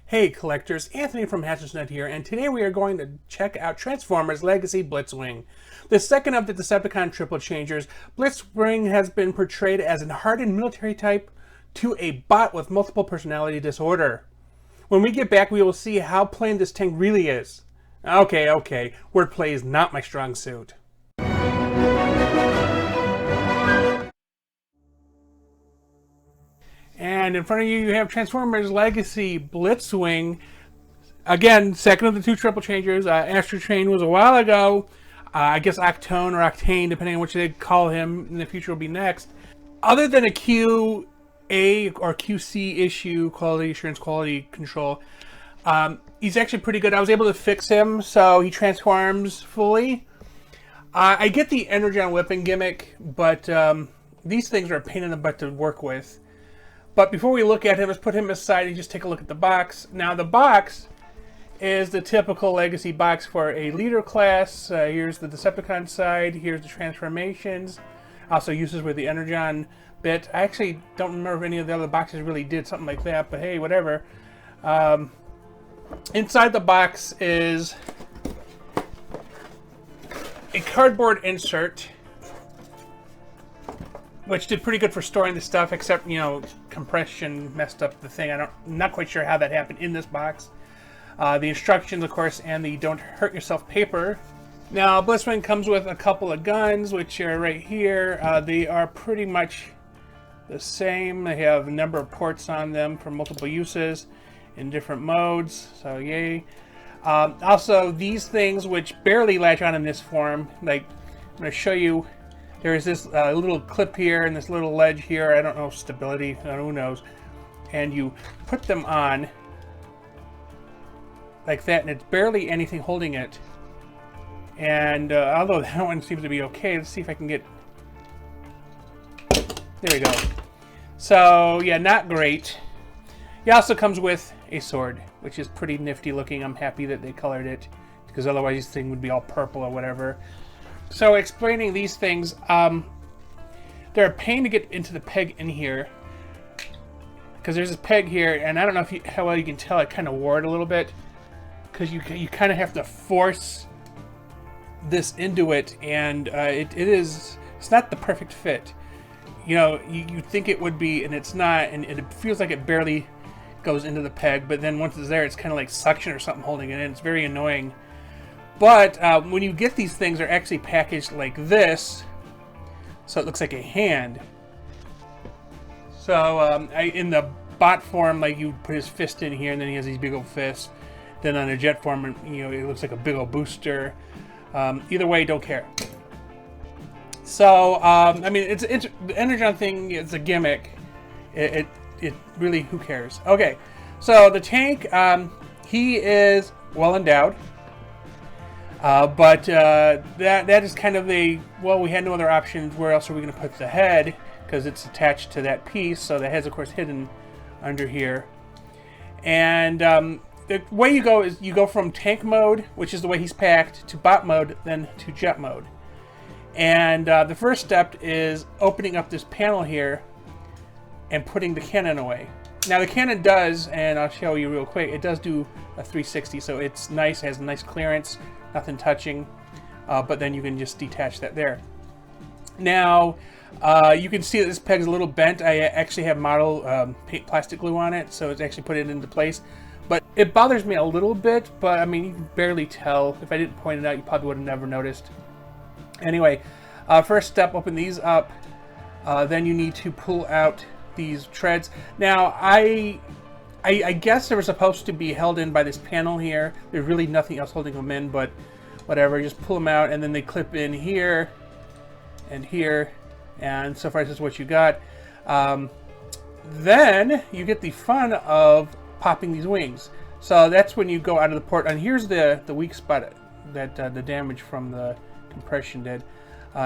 Hey collectors, Anthony from HNE here, and today we are going to check out Transformers Legacy Blitzwing. The second of the Decepticon triple changers, Blitzwing has been portrayed as an hardened military type to a bot with multiple personality disorder. When we get back, we will see how plain this tank really is. Okay, wordplay is not my strong suit. And in front of you, you have Transformers Legacy Blitzwing. Again, second of the two triple changers. Astro Train was a while ago. I guess Octone or Octane, depending on which they call him in the future, will be next. Other than a QA or QC issue, quality assurance, quality control, he's actually pretty good. I was able to fix him, so he transforms fully. I get the Energon whipping gimmick, but these things are a pain in the butt to work with. But before we look at him, let's put him aside and just take a look at the box. Now, the box is the typical Legacy box for a leader class. Here's the Decepticon side. Here's the transformations. Also uses with the Energon bit. I actually don't remember if any of the other boxes really did something like that, but hey, whatever. Inside the box is a cardboard insert, which did pretty good for storing the stuff, except, you know, compression messed up the thing. I'm not quite sure how that happened in this box. The instructions, of course, and the don't hurt yourself paper. Now, Blitzwing comes with a couple of guns, which are right here. They are pretty much the same. They have a number of ports on them for multiple uses in different modes, so yay. Also, these things, which barely latch on in this form, like, I'm going to show you. There's this little clip here and this little ledge here. I don't know, stability, who knows. And you put them on like that, and it's barely anything holding it. And although that one seems to be okay, let's see if I can get... There we go. So, yeah, not great. It also comes with a sword, which is pretty nifty looking. I'm happy that they colored it, because otherwise this thing would be all purple or whatever. So explaining these things, they're a pain to get into the peg in here, because there's this peg here, and I don't know if how well you can tell, it kind of wore it a little bit, because you kind of have to force this into it, and it's not the perfect fit. You know, you think it would be, and it's not, and it feels like it barely goes into the peg, but then once it's there, it's kind of like suction or something holding it in. It's very annoying. But when you get these things, they're actually packaged like this, so it looks like a hand. So in the bot form, like, you put his fist in here, and then he has these big old fists. Then on a jet form, you know, it looks like a big old booster. Either way, don't care. So I mean, the Energon thing is a gimmick. It really, who cares? Okay, so the tank, he is well endowed. But that is kind of a, well, we had no other options. Where else are we going to put the head? Because it's attached to that piece. So the head's, of course, hidden under here. And the way you go is you go from tank mode, which is the way he's packed, to bot mode, then to jet mode. And the first step is opening up this panel here and putting the cannon away. Now the cannon does, and I'll show you real quick, it does do a 360, so it's nice, has nice clearance. Nothing touching, but then you can just detach that there. Now, you can see that this peg is a little bent. I actually have model plastic glue on it, so it's actually put it into place. But it bothers me a little bit, but I mean, you can barely tell. If I didn't point it out, you probably would have never noticed. Anyway, first step, open these up. Then you need to pull out these treads. Now, I guess they were supposed to be held in by this panel here. There's really nothing else holding them in, but whatever. Just pull them out, and then they clip in here and here, and so far this is what you got. Then you get the fun of popping these wings. So that's when you go out of the port, and here's the weak spot that the damage from the compression did.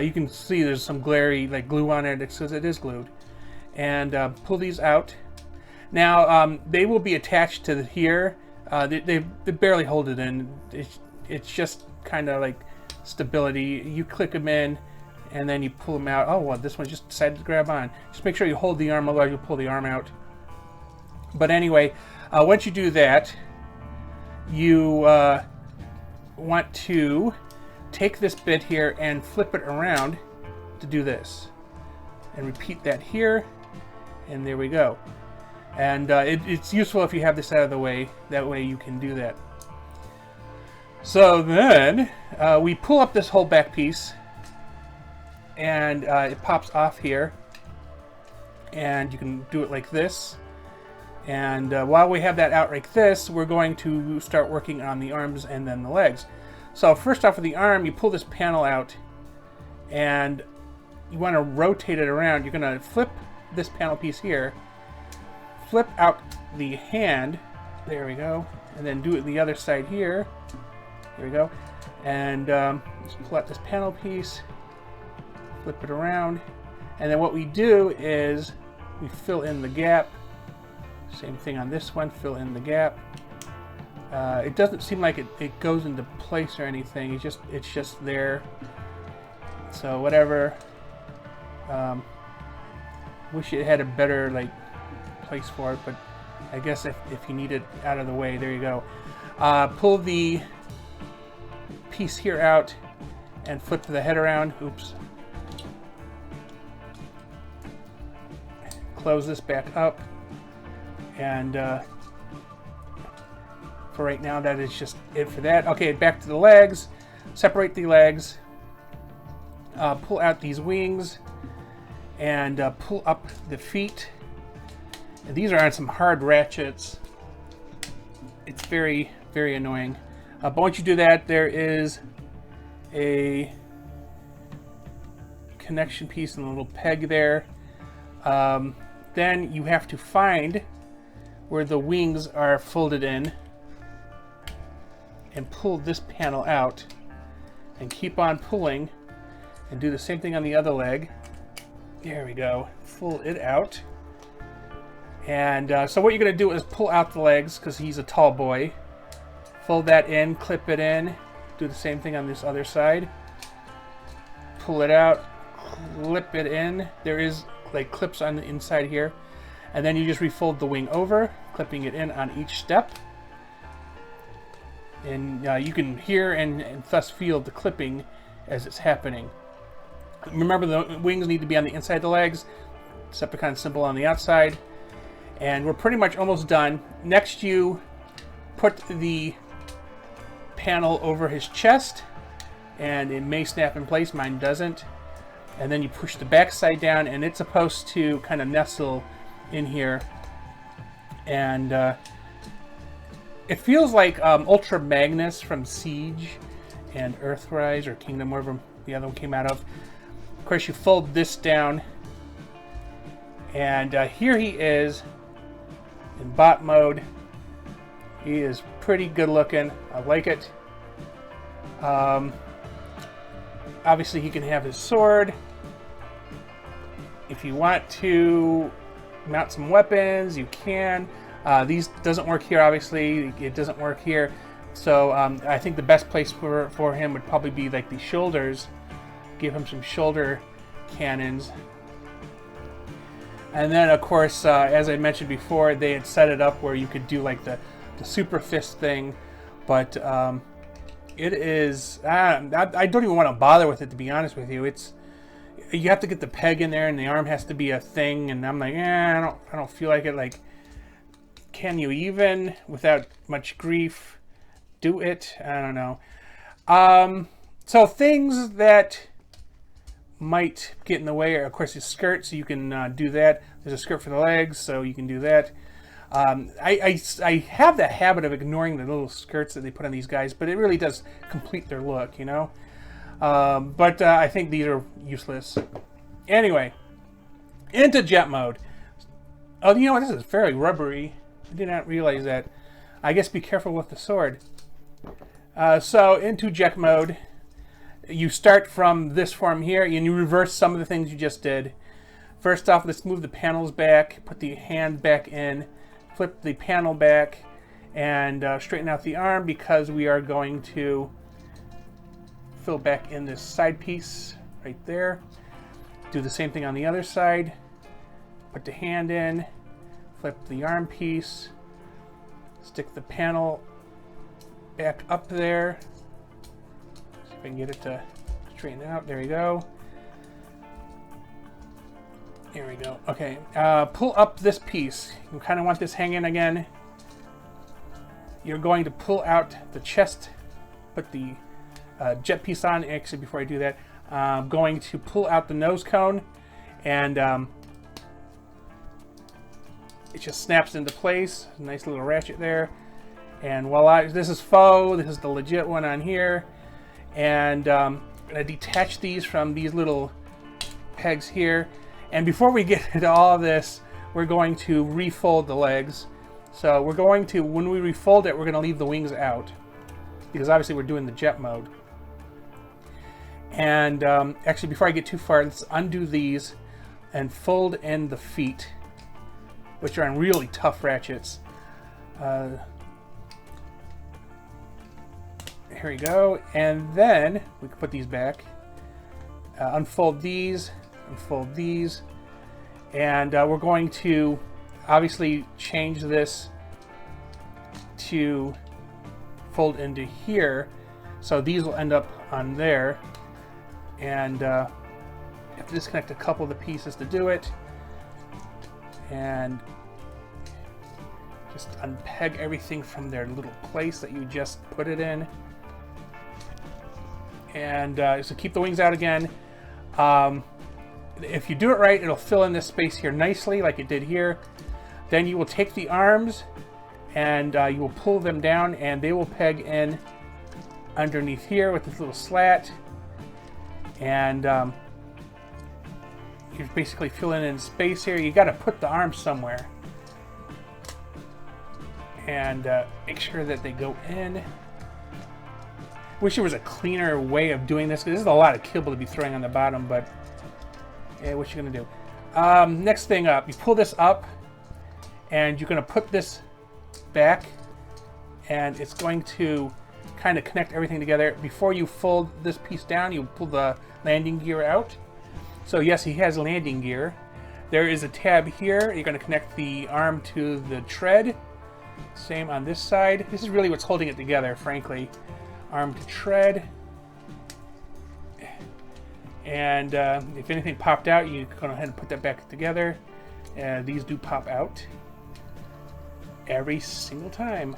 You can see there's some glary, like, glue on it. It says it is glued. And pull these out. Now, they will be attached to here. They barely hold it in. It's just kind of like stability. You click them in, and then you pull them out. Oh, well, this one just decided to grab on. Just make sure you hold the arm, otherwise you'll pull the arm out. But anyway, Once you do that, you want to take this bit here and flip it around to do this. And repeat that here, and there we go. And it's useful if you have this out of the way. That way you can do that. So then we pull up this whole back piece, and it pops off here. And you can do it like this. And while we have that out like this, we're going to start working on the arms and then the legs. So first off, with the arm, you pull this panel out, and you want to rotate it around. You're going to flip this panel piece here, flip out the hand, there we go, and then do it the other side here, there we go, and just pull out this panel piece, flip it around, and then what we do is we fill in the gap. Same thing on this one, fill in the gap. It doesn't seem like it goes into place or anything. It's just there. So whatever. Wish it had a better place for it, but I guess if you need it out of the way, there you go. Pull the piece here out and flip the head around. Oops. Close this back up, and for right now, that is just it for that. Okay, back to the legs. Separate the legs. Pull out these wings, and pull up the feet. And these are on some hard ratchets. It's very, very annoying. But once you do that, there is a connection piece and a little peg there. Then you have to find where the wings are folded in and pull this panel out and keep on pulling and do the same thing on the other leg. There we go. Pull it out. And so what you're going to do is pull out the legs because he's a tall boy. Fold that in, clip it in. Do the same thing on this other side. Pull it out, clip it in. There is clips on the inside here. And then you just refold the wing over, clipping it in on each step. And you can hear and thus feel the clipping as it's happening. Remember, the wings need to be on the inside of the legs. Decepticon symbol on the outside. And we're pretty much almost done. Next, you put the panel over his chest, and it may snap in place. Mine doesn't. And then you push the back side down, and it's supposed to kind of nestle in here. And it feels like Ultra Magnus from Siege and Earthrise, or Kingdom, wherever the other one came out of. Of course, you fold this down, and here he is in bot mode. He is pretty good looking. I like it. Obviously, he can have his sword. If you want to mount some weapons, you can. These doesn't work here, obviously. It doesn't work here. So I think the best place for him would probably be like the shoulders. Give him some shoulder cannons. And then, of course, as I mentioned before, they had set it up where you could do like the super fist thing. But it is... I don't even want to bother with it, to be honest with you. You have to get the peg in there, and the arm has to be a thing. And I'm like, I don't feel like it. Like, can you even, without much grief, do it? I don't know. So things that might get in the way are, of course, his skirt, so you can do that. There's a skirt for the legs, so you can do that. I have the habit of ignoring the little skirts that they put on these guys, but it really does complete their look, you know? But I think these are useless. Anyway, into jet mode. Oh, you know what? This is fairly rubbery. I did not realize that. I guess be careful with the sword. So into jet mode, you start from this form here, and you reverse some of the things you just did. First off, let's move the panels back, put the hand back in, flip the panel back, and straighten out the arm, because we are going to fill back in this side piece right there. Do the same thing on the other side. Put the hand in, flip the arm piece, Stick the panel back up there. See if I can get it to straighten out. There we go. There we go. Okay, pull up this piece. You kind of want this hanging again. You're going to pull out the chest, put the jet piece on. Actually, before I do that, I'm going to pull out the nose cone, and it just snaps into place. Nice little ratchet there. And voila, this is faux. This is the legit one on here. And I'm going to detach these from these little pegs here. And before we get into all of this, we're going to refold the legs. So we're going to, when we refold it, we're going to leave the wings out, because obviously we're doing the jet mode. And actually, before I get too far, let's undo these and fold in the feet, which are on really tough ratchets. Here we go. And then we can put these back. Unfold these. Unfold these, and we're going to obviously change this to fold into here, so these will end up on there, and you have to disconnect a couple of the pieces to do it, and just unpeg everything from their little place that you just put it in, and so keep the wings out again. If you do it right, it'll fill in this space here nicely, like it did here. Then you will take the arms and you will pull them down, and they will peg in underneath here with this little slat. And you're basically filling in space here. You got to put the arms somewhere, and make sure that they go in. Wish there was a cleaner way of doing this, because this is a lot of kibble to be throwing on the bottom, but yeah, what you gonna do? Next thing up, you pull this up, and you're gonna put this back, and it's going to kind of connect everything together. Before you fold this piece down, you pull the landing gear out. So yes, he has landing gear. There is a tab here. You're gonna connect the arm to the tread. Same on this side. This is really what's holding it together, frankly. Arm to tread. And if anything popped out, you can go ahead and put that back together. These do pop out every single time.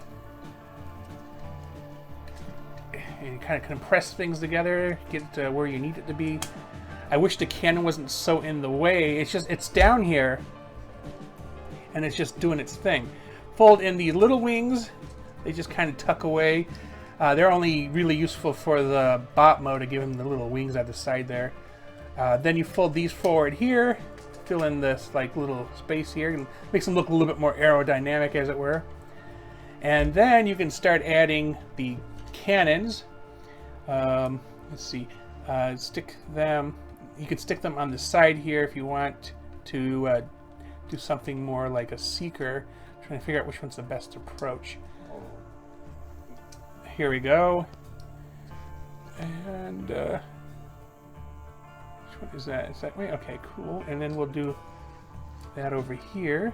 And you kind of compress things together, get it to where you need it to be. I wish the cannon wasn't so in the way. It's down here, and it's just doing its thing. Fold in the little wings. They just kind of tuck away. They're only really useful for the bot mode to give them the little wings at the side there. Then you fold these forward here, fill in this like little space here, and makes them look a little bit more aerodynamic, as it were. And then you can start adding the cannons. Let's see, stick them. You can stick them on the side here if you want to do something more like a seeker. I'm trying to figure out which one's the best approach. Here we go. And which one is that? Is that way? Okay, cool. And then we'll do that over here.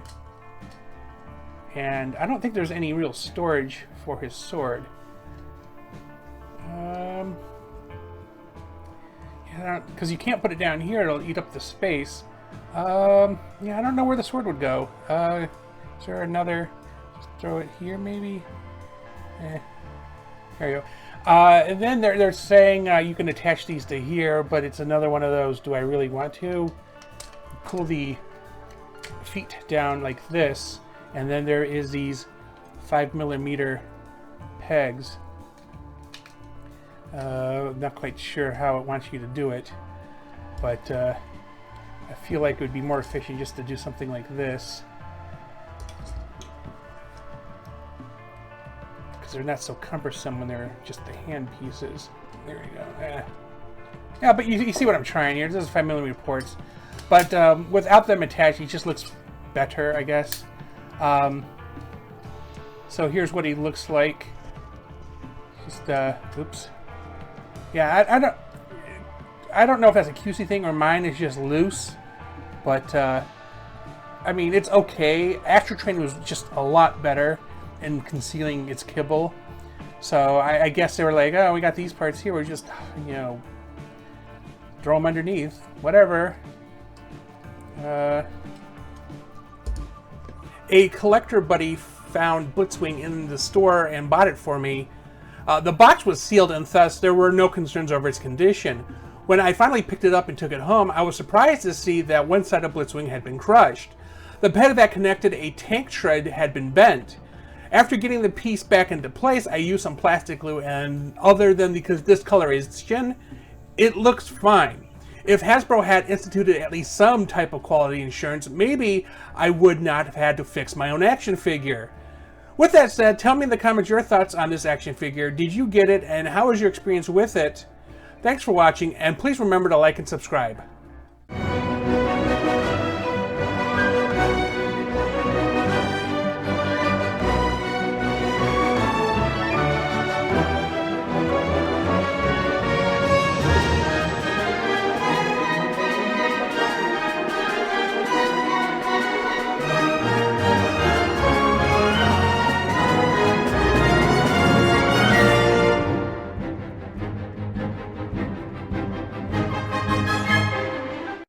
And I don't think there's any real storage for his sword. Yeah, because you can't put it down here; it'll eat up the space. Yeah, I don't know where the sword would go. Is there another? Just throw it here, maybe. There you go. And then they're saying you can attach these to here, but it's another one of those, do I really want to? Pull the feet down like this, and then there is these 5mm pegs. Not quite sure how it wants you to do it, but I feel like it would be more efficient just to do something like this. They're not so cumbersome when they're just the hand pieces. There you go. Yeah, but you see what I'm trying here. This is 5mm ports, but without them attached, he just looks better, I guess. So here's what he looks like. Just oops. Yeah, I don't know if that's a QC thing or mine is just loose, but I mean, it's okay. Astro Train was just a lot better. and concealing its kibble. So I guess they were like, oh, we got these parts here. We just, you know, throw them underneath. Whatever. A collector buddy found Blitzwing in the store and bought it for me. The box was sealed and thus there were no concerns over its condition. When I finally picked it up and took it home, I was surprised to see that one side of Blitzwing had been crushed. The peg that connected a tank tread had been bent. After getting the piece back into place, I used some plastic glue, and other than because discoloration, it looks fine. If Hasbro had instituted at least some type of quality insurance, maybe I would not have had to fix my own action figure. With that said, tell me in the comments your thoughts on this action figure. Did you get it, and how was your experience with it? Thanks for watching, and please remember to like and subscribe.